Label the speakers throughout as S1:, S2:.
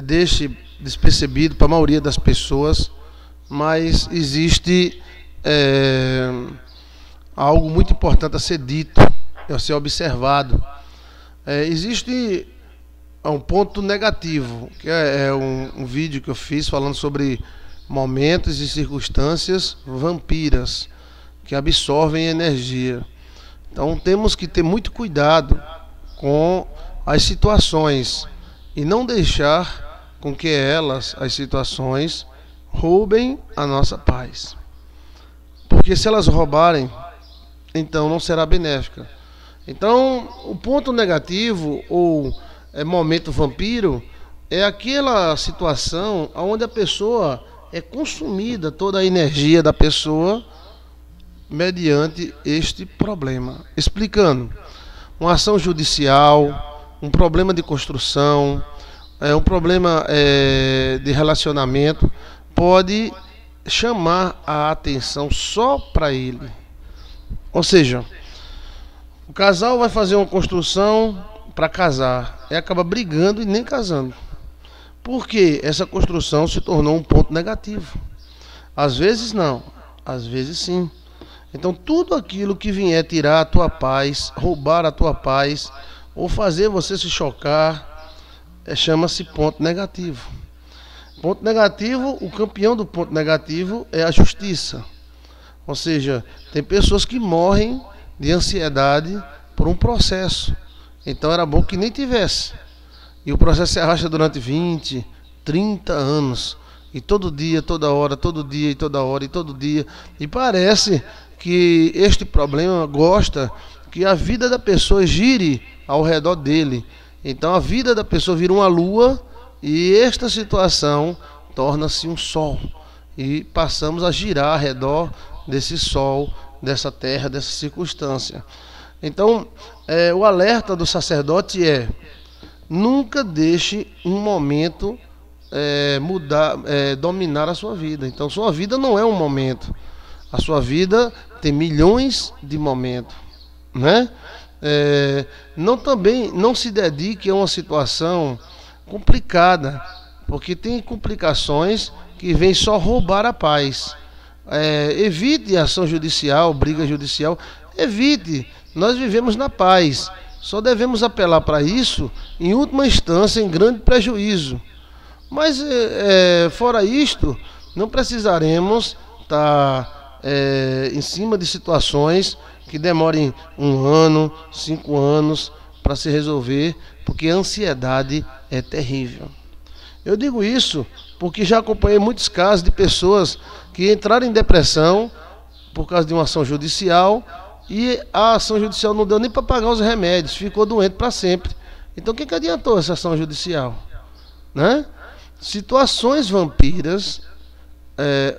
S1: deixe despercebido para a maioria das pessoas, mas existe algo muito importante a ser dito, a ser observado. Existe um ponto negativo, que é um vídeo que eu fiz falando sobre momentos e circunstâncias vampiras que absorvem energia. Então temos que ter muito cuidado com as situações e não deixar com que as situações, roubem a nossa paz. Porque se elas roubarem, então não será benéfica. Então, o ponto negativo ou momento vampiro é aquela situação onde a pessoa é consumida, toda a energia da pessoa mediante este problema. Explicando, uma ação judicial, um problema de construção, um problema de relacionamento pode chamar a atenção só para ele. Ou seja, o casal vai fazer uma construção para casar e acaba brigando e nem casando. Porque essa construção se tornou um ponto negativo. Às vezes não, às vezes sim. Então tudo aquilo que vier tirar a tua paz, roubar a tua paz, ou fazer você se chocar, chama-se ponto negativo. Ponto negativo, o campeão do ponto negativo é a justiça. Ou seja, tem pessoas que morrem de ansiedade por um processo. Então era bom que nem tivesse. E o processo se arrasta durante 20, 30 anos. E todo dia, toda hora, todo dia e toda hora e todo dia. E parece que este problema gosta que a vida da pessoa gire ao redor dele. Então a vida da pessoa vira uma lua e esta situação torna-se um sol. E passamos a girar ao redor desse sol, dessa terra, dessa circunstância. Então, o alerta do sacerdote é: nunca deixe um momento dominar a sua vida. Então, sua vida não é um momento. A sua vida tem milhões de momentos, né? Não se dedique a uma situação complicada, porque tem complicações que vêm só roubar a paz. Evite ação judicial, briga judicial, evite. Nós vivemos na paz, só devemos apelar para isso em última instância, em grande prejuízo. Mas fora isto, não precisaremos estar em cima de situações que demorem 1 ano, 5 anos para se resolver, porque a ansiedade é terrível. Eu digo isso porque já acompanhei muitos casos de pessoas que entraram em depressão por causa de uma ação judicial e a ação judicial não deu nem para pagar os remédios, ficou doente para sempre. Então o que adiantou essa ação judicial? Né? Situações vampiras,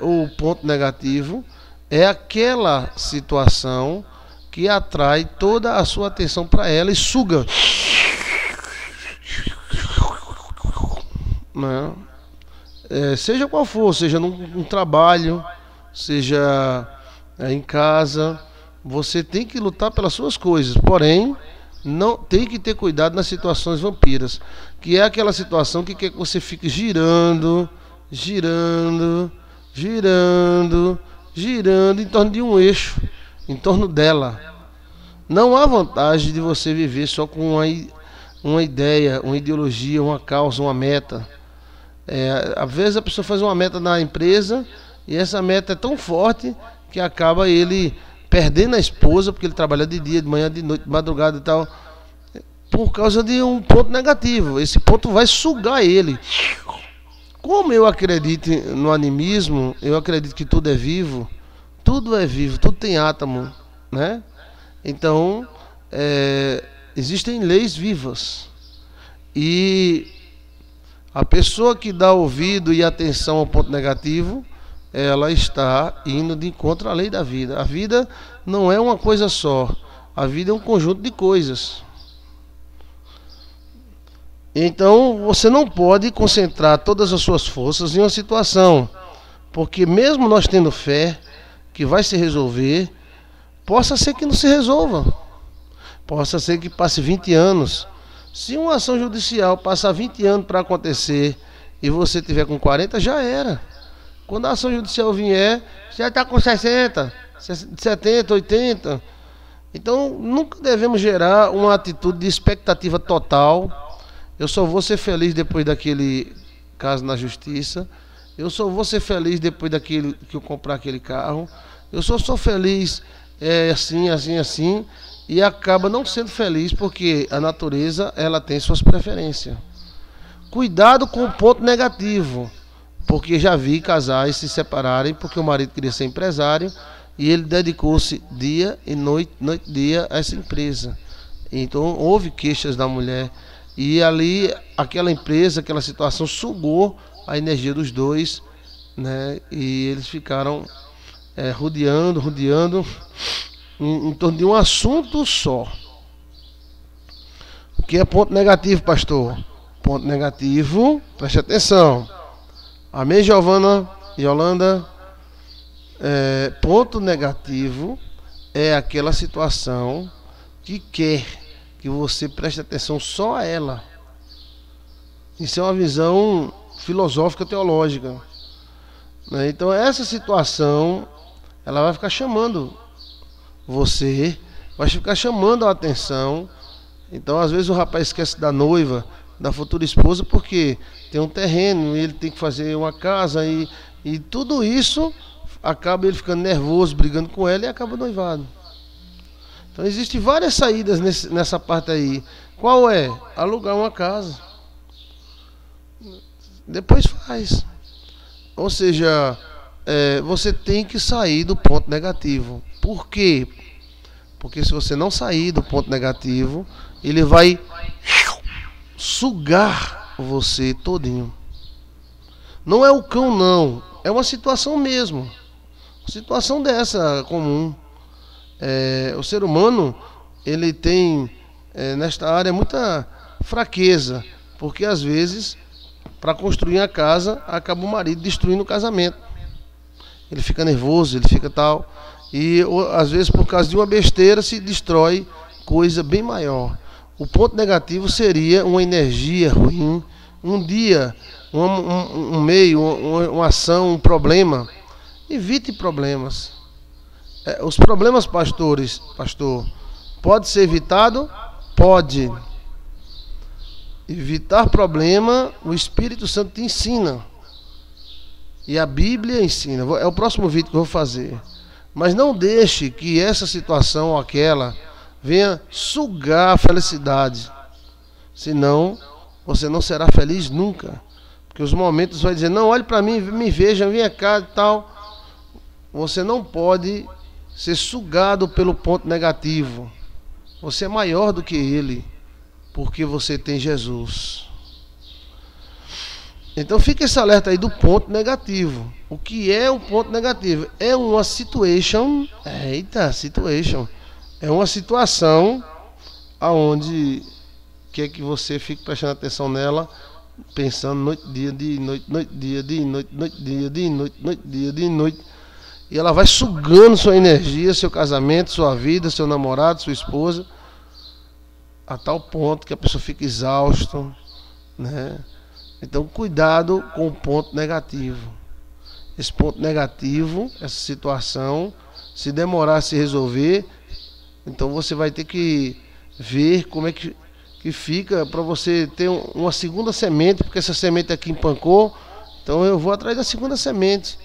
S1: o ponto negativo, é aquela situação que atrai toda a sua atenção para ela e suga. Né? Seja qual for, seja num trabalho, seja em casa, você tem que lutar pelas suas coisas, porém não tem que ter cuidado nas situações vampiras, que é aquela situação que quer que você fique girando em torno de um eixo, em torno dela. Não há vantagem de você viver só com uma ideia, uma ideologia, uma causa, uma meta. Às vezes a pessoa faz uma meta na empresa e essa meta é tão forte que acaba ele perdendo a esposa, porque ele trabalha de dia, de manhã, de noite, de madrugada e tal, por causa de um ponto negativo. Esse ponto vai sugar ele. Como eu acredito no animismo, eu acredito que tudo é vivo, tudo tem átomo, né? Então, existem leis vivas. E a pessoa que dá ouvido e atenção ao ponto negativo, ela está indo de encontro à lei da vida. A vida não é uma coisa só. A vida é um conjunto de coisas. Então, você não pode concentrar todas as suas forças em uma situação. Porque mesmo nós tendo fé que vai se resolver, possa ser que não se resolva. Possa ser que passe 20 anos, Se uma ação judicial passar 20 anos para acontecer e você tiver com 40, já era. Quando a ação judicial vier, já está com 60, 70, 80. Então, nunca devemos gerar uma atitude de expectativa total. Eu só vou ser feliz depois daquele caso na justiça. Eu só vou ser feliz depois daquele que eu comprar aquele carro. Eu só sou feliz assim, assim, assim. E acaba não sendo feliz porque a natureza ela tem suas preferências. Cuidado com o ponto negativo, porque já vi casais se separarem porque o marido queria ser empresário e ele dedicou-se dia e noite, noite e dia a essa empresa. Então houve queixas da mulher e ali aquela empresa, aquela situação sugou a energia dos dois, né? E eles ficaram rodeando em torno de um assunto só. O que é ponto negativo, pastor? Ponto negativo, preste atenção. Amém, Giovana e Yolanda? Ponto negativo é aquela situação que quer que você preste atenção só a ela. Isso é uma visão filosófica teológica, né? Então essa situação ela vai ficar chamando você, vai ficar chamando a atenção. Então às vezes o rapaz esquece da noiva, da futura esposa, porque tem um terreno, ele tem que fazer uma casa e tudo isso acaba ele ficando nervoso, brigando com ela e acaba noivado. Então existem várias saídas nessa parte aí. Qual é? Alugar uma casa. Depois faz. Ou seja, você tem que sair do ponto negativo. Por quê? Porque se você não sair do ponto negativo, ele vai sugar você todinho. Não é o cão, não. É uma situação mesmo. Situação dessa comum. O ser humano, ele tem nesta área muita fraqueza. Porque às vezes, para construir a casa, acaba o marido destruindo o casamento. Ele fica nervoso, ele fica tal. E às vezes por causa de uma besteira se destrói coisa bem maior. O ponto negativo seria uma energia ruim, um dia, um meio, uma ação, um problema. Evite problemas. Os problemas, pastor, pode ser evitado? Pode. Evitar problema, o Espírito Santo te ensina. E a Bíblia ensina. É o próximo vídeo que eu vou fazer. Mas não deixe que essa situação ou aquela venha sugar a felicidade. Senão, você não será feliz nunca. Porque os momentos vai dizer, não, olhe para mim, me veja, venha cá e tal. Você não pode ser sugado pelo ponto negativo. Você é maior do que ele, porque você tem Jesus. Então fica esse alerta aí do ponto negativo. O que é um ponto negativo? É uma situation. Situation. É uma situação aonde quer que você fique prestando atenção nela, pensando noite, dia, dia, noite, noite, dia, dia, noite, noite, dia, dia, noite, noite, dia, dia, noite. E ela vai sugando sua energia, seu casamento, sua vida, seu namorado, sua esposa, a tal ponto que a pessoa fica exausta, né? Então, cuidado com o ponto negativo. Esse ponto negativo, essa situação, se demorar a se resolver, então você vai ter que ver como é que fica para você ter uma segunda semente, porque essa semente aqui empancou, então eu vou atrás da segunda semente.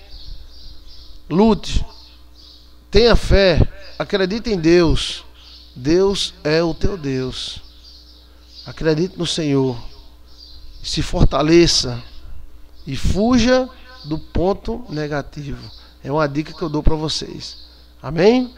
S1: Lute, tenha fé, acredite em Deus. Deus é o teu Deus. Acredite no Senhor. Se fortaleça e fuja do ponto negativo. É uma dica que eu dou para vocês. Amém?